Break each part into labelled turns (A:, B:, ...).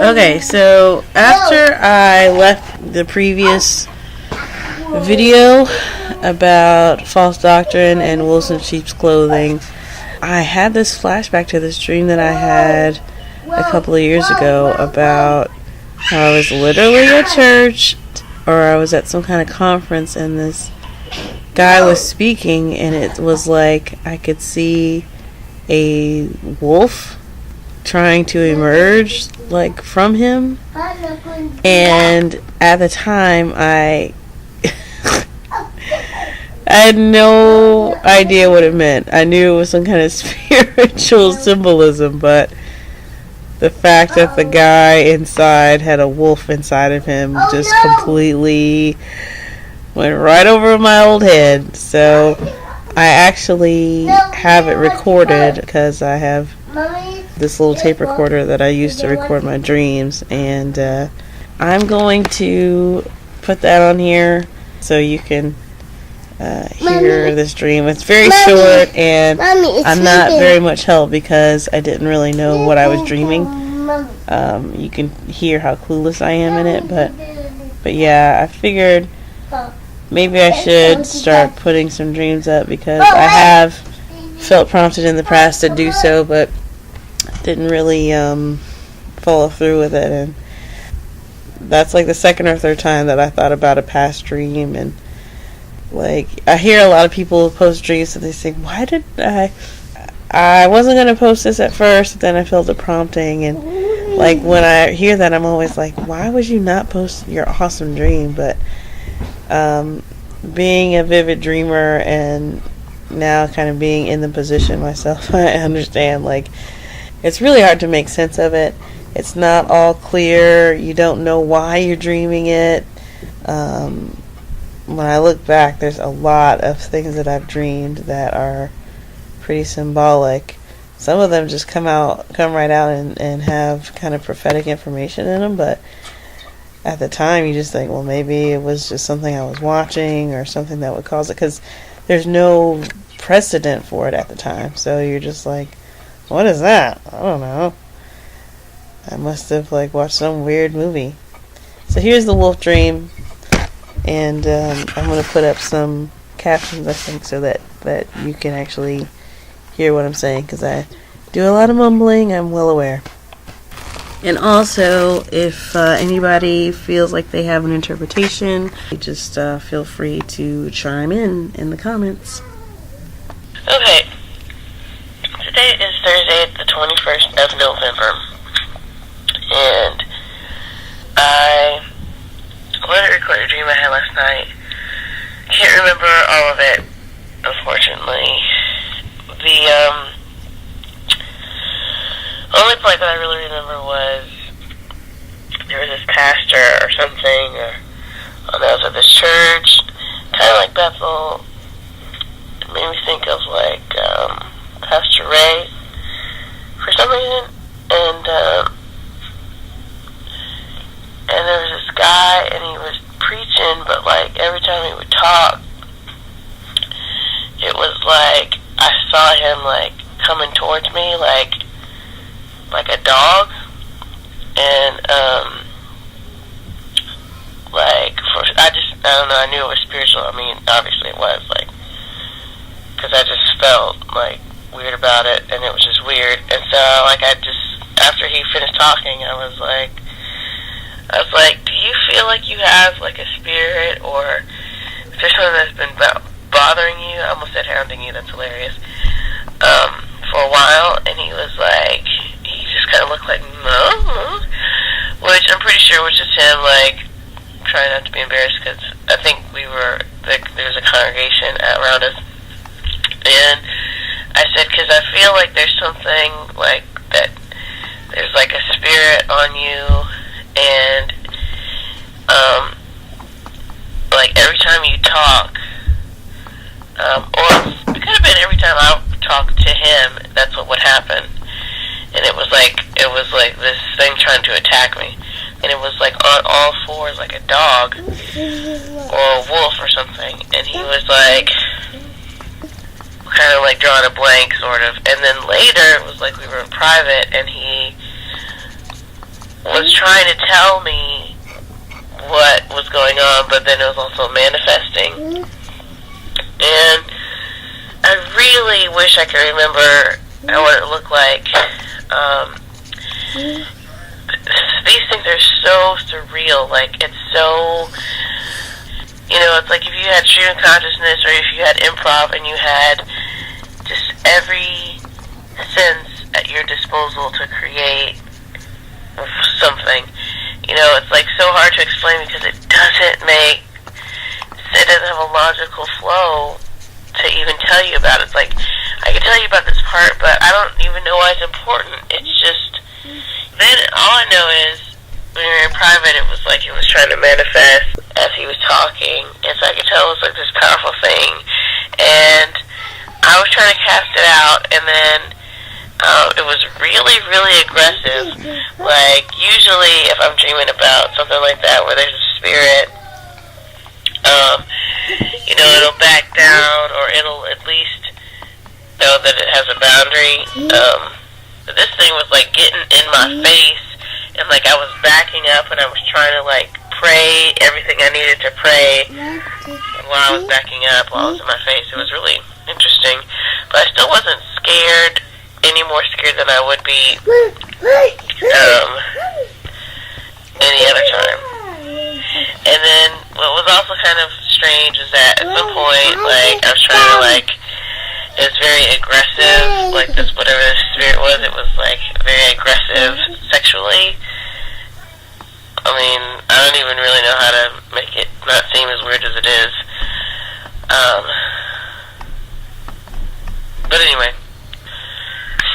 A: Okay, so after I left the previous video about false doctrine and wolves in sheep's clothing, I had this flashback to this dream that I had a couple of years ago about how I was literally at church, or I was at some kind of conference, and this guy was speaking, and it was like I could see a wolf trying to emerge like from him, and at the time I had no idea what it meant. I knew it was some kind of spiritual symbolism, but the fact that the guy inside had a wolf inside of him just completely went right over my old head. So I actually have it recorded because I have this little tape recorder that I use to record my dreams, and I'm going to put that on here so you can hear this dream. It's very short, and I'm not very much help because I didn't really know what I was dreaming. You can hear how clueless I am in it, but yeah, I figured maybe I should start putting some dreams up because I have felt prompted in the past to do so, but didn't really follow through with it. And that's like the second or third time that I thought about a past dream. And like, I hear a lot of people post dreams and they say, why did I wasn't going to post this at first, but then I felt the prompting. And like, when I hear that, I'm always like, why would you not post your awesome dream? But being a vivid dreamer and now kind of being in the position myself, I understand, like, it's really hard to make sense of it. It's not all clear. You don't know why you're dreaming it. When I look back, there's a lot of things that I've dreamed that are pretty symbolic. Some of them just come right out and have kind of prophetic information in them, but at the time you just think, well, maybe it was just something I was watching or something that would cause it, because there's no precedent for it at the time. So you're just like, what is that? I don't know. I must have like watched some weird movie. So here's the wolf dream, and I'm going to put up some captions, I think, so that you can actually hear what I'm saying, because I do a lot of mumbling, I'm well aware. And also, if anybody feels like they have an interpretation, just feel free to chime in the comments.
B: Okay. Today is Thursday, the 21st of November, and I wanted to record a dream I had last night. Can't remember all of it, unfortunately. The only part that I really remember was there was this pastor or something, and I was at this church, kind of like Bethel. It made me think of like Pastor Ray for some reason, and there was this guy, and he was preaching, but like every time he would talk, it was like I saw him like coming towards me, like a dog, and I don't know, I knew it was spiritual. I mean, obviously it was, like, because I just felt like weird about it, and it was just weird. And so like after he finished talking, I was like, do you feel like you have like a spirit, or is there something that's been bothering you? I almost said hounding you, that's hilarious. For a while, and he was like, he just kind of looked like, no, which I'm pretty sure was just him, like, trying not to be embarrassed, because I think there was a congregation around us, and I said, because I feel like there's something, like, that there's, like, a spirit on you, and, like, every time you talk, or it could have been every time I talked to him, that's what would happen. And it was like this thing trying to attack me, and it was like on all fours, like a dog or a wolf or something. And he was like kind of like drawing a blank, sort of. And then later it was like we were in private, and he was trying to tell me what was going on, but then it was also manifesting. And I really wish I could remember what it looked like. These things are so surreal. Like, it's so, it's like if you had stream of consciousness, or if you had improv and you had just every sense at your disposal to create something. It's like so hard to explain because it doesn't have a logical flow to even tell you about. It's like, I can tell you about this part, but I don't even know why it's important. It's just, then all I know is, when we were in private, it was like he was trying to manifest as he was talking, and so I could tell it was like this powerful thing, and I was trying to cast it out, and then it was really, really aggressive. Like, usually if I'm dreaming about something like that where there's a spirit, it'll back down, or it'll at least know that it has a boundary. But this thing was like getting in my face, and like I was backing up, and I was trying to like pray everything I needed to pray, and while I was backing up, while it was in my face. It was really interesting, but I still wasn't scared, any more scared than I would be any other time. And then what was also kind of strange is that at some point, like, I was trying to, like, it was very aggressive, like this, whatever the spirit was, it was like very aggressive sexually. I mean, I don't even really know how to make it not seem as weird as it is. But anyway,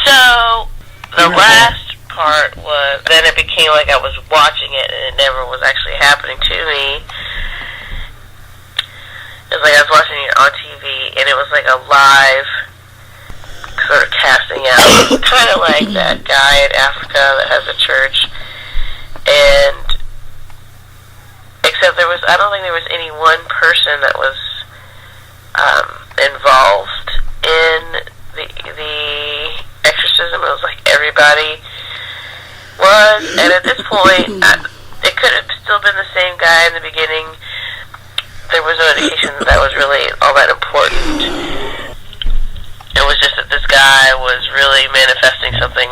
B: so the last part was, then it became like I was watching it and it never was actually happening to me. It was like I was watching it on TV and it was like a live sort of casting out. It was kind of like that guy in Africa that has a church, and except I don't think there was any one person that was involved in the exorcism. It was like everybody was, and at this point, it could have still been the same guy in the beginning. There was no indication that was really all that important. It was just that this guy was really manifesting something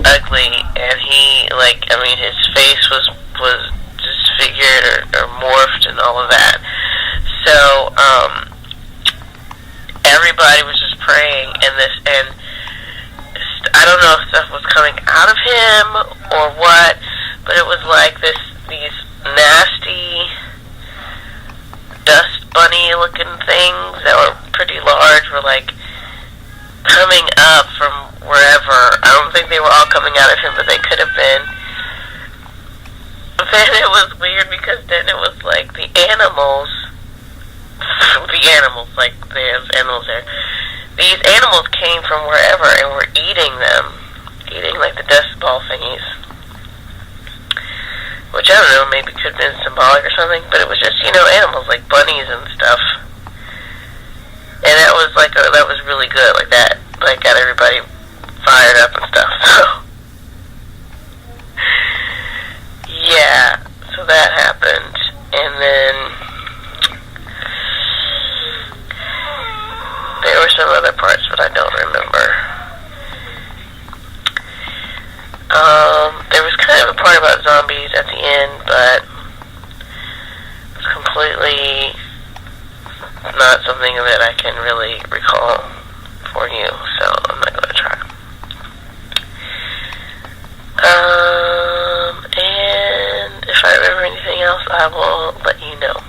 B: ugly, and he, like, I mean, his face was disfigured or morphed and all of that. So, everybody was just praying, and I don't know if stuff was coming out of him or what, but it was like these nasty dust bunny looking things that were pretty large were like coming up from wherever. I don't think they were all coming out of him, but they could have been. But then it was weird because then it was like the animals, like there's animals there. These animals came from wherever and were eating them, eating like the dust ball thingies. Which, I don't know, maybe could have been symbolic or something, but it was just, animals like bunnies and stuff. And that was like, that was really good, like that, like got everybody fired up and stuff, so. Yeah, so that happened, and then there were some other parts, but I don't remember. There was kind of a part about zombies at the end, but it's completely not something that I can really recall for you, so I'm not going to try. And if I remember anything else, I will let you know.